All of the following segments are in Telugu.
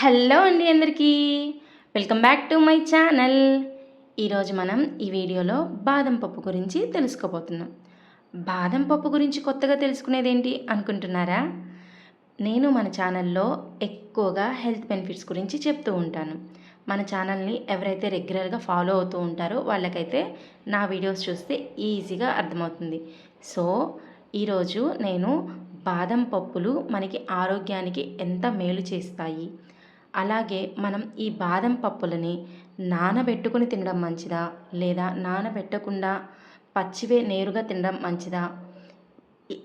హలో అండి అందరికీ welcome back to my channel. ఈరోజు మనం ఈ వీడియోలో బాదం పప్పు గురించి తెలుసుకోబోతున్నాం. బాదం పప్పు గురించి కొత్తగా తెలుసుకునేది ఏంటి అనుకుంటున్నారా? నేను మన ఛానల్లో ఎక్కువగా హెల్త్ బెనిఫిట్స్ గురించి చెప్తూ ఉంటాను. మన ఛానల్ని ఎవరైతే రెగ్యులర్గా ఫాలో అవుతూ ఉంటారో వాళ్ళకైతే నా వీడియోస్ చూస్తే ఈజీగా అర్థమవుతుంది. సో ఈరోజు నేను బాదం పప్పులు మనకి ఆరోగ్యానికి ఎంత మేలు చేస్తాయి, అలాగే మనం ఈ బాదం పప్పులని నానబెట్టుకుని తినడం మంచిదా, లేదా నానబెట్టకుండా పచ్చివే నేరుగా తినడం మంచిదా,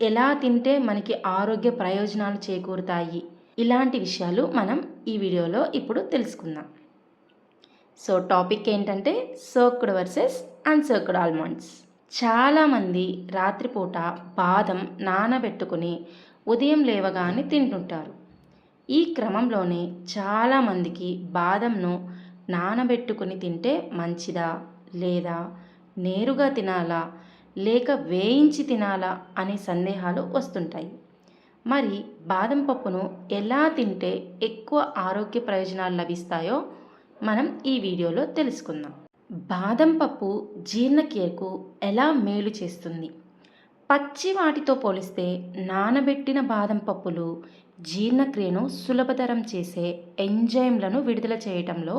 ఎలా తింటే మనకి ఆరోగ్య ప్రయోజనాలు చేకూరుతాయి, ఇలాంటి విషయాలు మనం ఈ వీడియోలో ఇప్పుడు తెలుసుకుందాం. సో టాపిక్ ఏంటంటే సోక్డ్ వర్సెస్ అన్సోక్డ్ ఆల్మండ్స్. చాలామంది రాత్రిపూట బాదం నానబెట్టుకుని ఉదయం లేవగానే తింటుంటారు. ఈ క్రమంలోనే చాలామందికి బాదంను నానబెట్టుకుని తింటే మంచిదా, లేదా నేరుగా తినాలా, లేక వేయించి తినాలా అనే సందేహాలు వస్తుంటాయి. మరి బాదం పప్పును ఎలా తింటే ఎక్కువ ఆరోగ్య ప్రయోజనాలు లభిస్తాయో మనం ఈ వీడియోలో తెలుసుకుందాం. బాదం పప్పు జీర్ణక్రియకు ఎలా మేలు చేస్తుంది? పచ్చి వాటితో పోలిస్తే నానబెట్టిన బాదం పప్పులు జీర్ణక్రియను సులభతరం చేసే ఎంజైమ్లను విడుదల చేయటంలో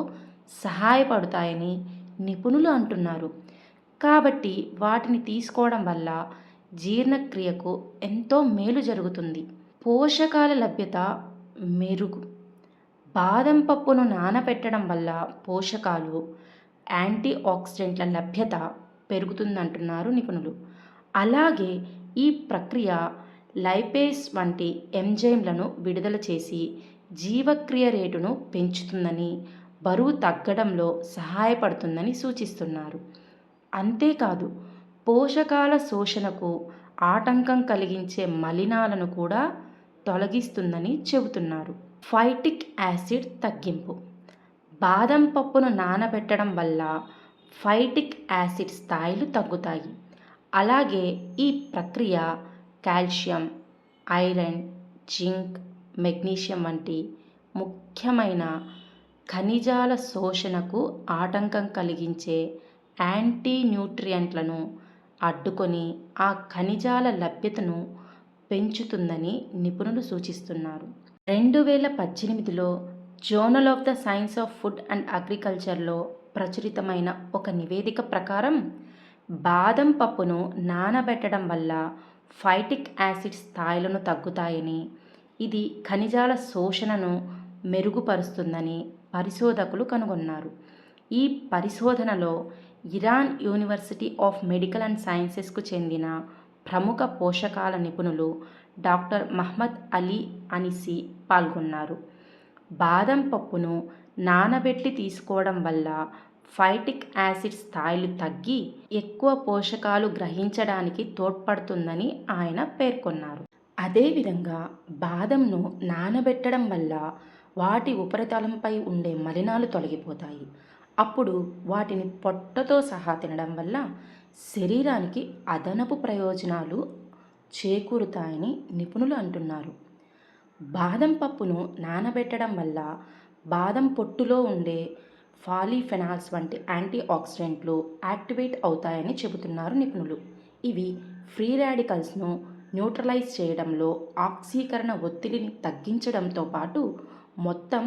సహాయపడతాయని నిపుణులు అంటున్నారు. కాబట్టి వాటిని తీసుకోవడం వల్ల జీర్ణక్రియకు ఎంతో మేలు జరుగుతుంది. పోషకాల లభ్యత మెరుగు. బాదం పప్పును నానబెట్టడం వల్ల పోషకాలు, యాంటీ ఆక్సిడెంట్ల లభ్యత పెరుగుతుందంటున్నారు నిపుణులు. అలాగే ఈ ప్రక్రియ లైపేస్ వంటి ఎంజైమ్లను విడుదల చేసి జీవక్రియ రేటును పెంచుతుందని, బరువు తగ్గడంలో సహాయపడుతుందని సూచిస్తున్నారు. అంతేకాదు పోషకాల శోషణకు ఆటంకం కలిగించే మలినాలను కూడా తొలగిస్తుందని చెబుతున్నారు. ఫైటిక్ యాసిడ్ తగ్గింపు. బాదం పప్పును నానబెట్టడం వల్ల ఫైటిక్ యాసిడ్ స్థాయిలు తగ్గుతాయి. అలాగే ఈ ప్రక్రియ కాల్షియం, ఐరన్, జింక్, మెగ్నీషియం వంటి ముఖ్యమైన ఖనిజాల శోషణకు ఆటంకం కలిగించే యాంటీ న్యూట్రియంట్లను అడ్డుకొని ఆ ఖనిజాల లభ్యతను పెంచుతుందని నిపుణులు సూచిస్తున్నారు. 2018లో journal of the science of food and అగ్రికల్చర్లో ప్రచురితమైన ఒక నివేదిక ప్రకారం బాదం పప్పును నానబెట్టడం వల్ల ఫైటిక్ యాసిడ్ స్థాయిలను తగ్గుతాయని, ఇది ఖనిజాల శోషణను మెరుగుపరుస్తుందని పరిశోధకులు కనుగొన్నారు. ఈ పరిశోధనలో Iran university of medical and సైన్సెస్కు చెందిన ప్రముఖ పోషకాల నిపుణులు డాక్టర్ మహ్మద్ అలీ అనిసి పాల్గొన్నారు. బాదం పప్పును నానబెట్టి తీసుకోవడం వల్ల ఫైటిక్ యాసిడ్ స్థాయిలు తగ్గి ఎక్కువ పోషకాలు గ్రహించడానికి తోడ్పడుతుందని ఆయన పేర్కొన్నారు. అదేవిధంగా బాదంను నానబెట్టడం వల్ల వాటి ఉపరితలంపై ఉండే మలినాలు తొలగిపోతాయి. అప్పుడు వాటిని పొట్టతో సహా తినడం వల్ల శరీరానికి అదనపు ప్రయోజనాలు చేకూరుతాయని నిపుణులు అంటున్నారు. బాదం పప్పును నానబెట్టడం వల్ల బాదం పొట్టులో ఉండే పాలీఫెనాల్స్ వంటి యాంటీ ఆక్సిడెంట్లు యాక్టివేట్ అవుతాయని చెబుతున్నారు నిపుణులు. ఇవి ఫ్రీ రాడికల్స్ను న్యూట్రలైజ్ చేయడంలో, ఆక్సీకరణ ఒత్తిడిని తగ్గించడంతో పాటు మొత్తం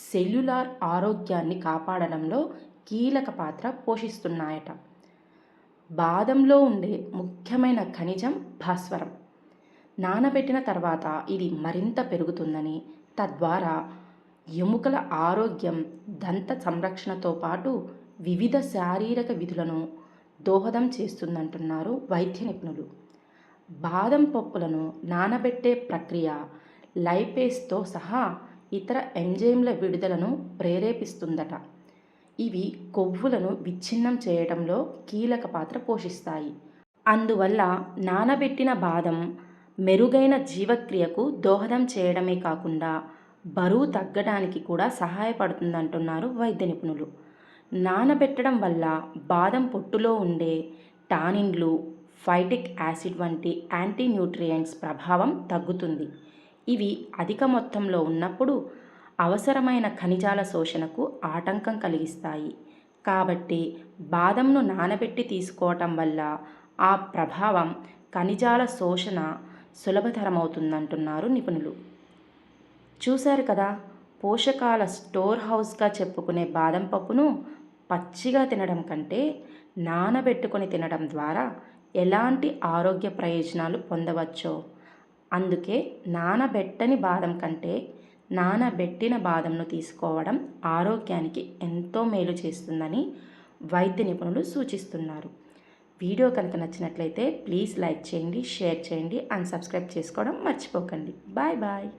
సెల్యులార్ ఆరోగ్యాన్ని కాపాడడంలో కీలక పాత్ర పోషిస్తున్నాయట. బాదంలో ఉండే ముఖ్యమైన ఖనిజం భాస్వరం. నానబెట్టిన తర్వాత ఇది మరింత పెరుగుతుందని, తద్వారా ఎముకల ఆరోగ్యం, దంత సంరక్షణతో పాటు వివిధ శారీరక విధులను దోహదం చేస్తుందంటున్నారు వైద్య నిపుణులు. బాదం పప్పులను నానబెట్టే ప్రక్రియ లైపేస్తో సహా ఇతర ఎంజైమ్ల విడుదలను ప్రేరేపిస్తుందట. ఇవి కొవ్వులను విచ్ఛిన్నం చేయడంలో కీలక పాత్ర పోషిస్తాయి. అందువల్ల నానబెట్టిన బాదం మెరుగైన జీవక్రియకు దోహదం చేయడమే కాకుండా బరువు తగ్గడానికి కూడా సహాయపడుతుందంటున్నారు వైద్య నిపుణులు. నానబెట్టడం వల్ల బాదం పొట్టులో ఉండే టానిన్లు, ఫైటిక్ యాసిడ్ వంటి యాంటీ న్యూట్రియంట్స్ ప్రభావం తగ్గుతుంది. ఇవి అధిక మొత్తంలో ఉన్నప్పుడు అవసరమైన ఖనిజాల శోషణకు ఆటంకం కలిగిస్తాయి. కాబట్టి బాదంను నానబెట్టి తీసుకోవటం వల్ల ఆ ప్రభావం ఖనిజాల శోషణ సులభతరమవుతుందంటున్నారు నిపుణులు. చూశారు కదా, పోషకాల స్టోర్ హౌస్గా చెప్పుకునే బాదం పప్పును పచ్చిగా తినడం కంటే నానబెట్టుకొని తినడం ద్వారా ఎలాంటి ఆరోగ్య ప్రయోజనాలు పొందవచ్చో. అందుకే నానబెట్టని బాదం కంటే నానబెట్టిన బాదంను తీసుకోవడం ఆరోగ్యానికి ఎంతో మేలు చేస్తుందని వైద్య నిపుణులు సూచిస్తున్నారు. వీడియో కనుక నచ్చినట్లయితే ప్లీజ్ లైక్ చేయండి, షేర్ చేయండి అండ్ సబ్స్క్రైబ్ చేసుకోవడం మర్చిపోకండి. Bye bye.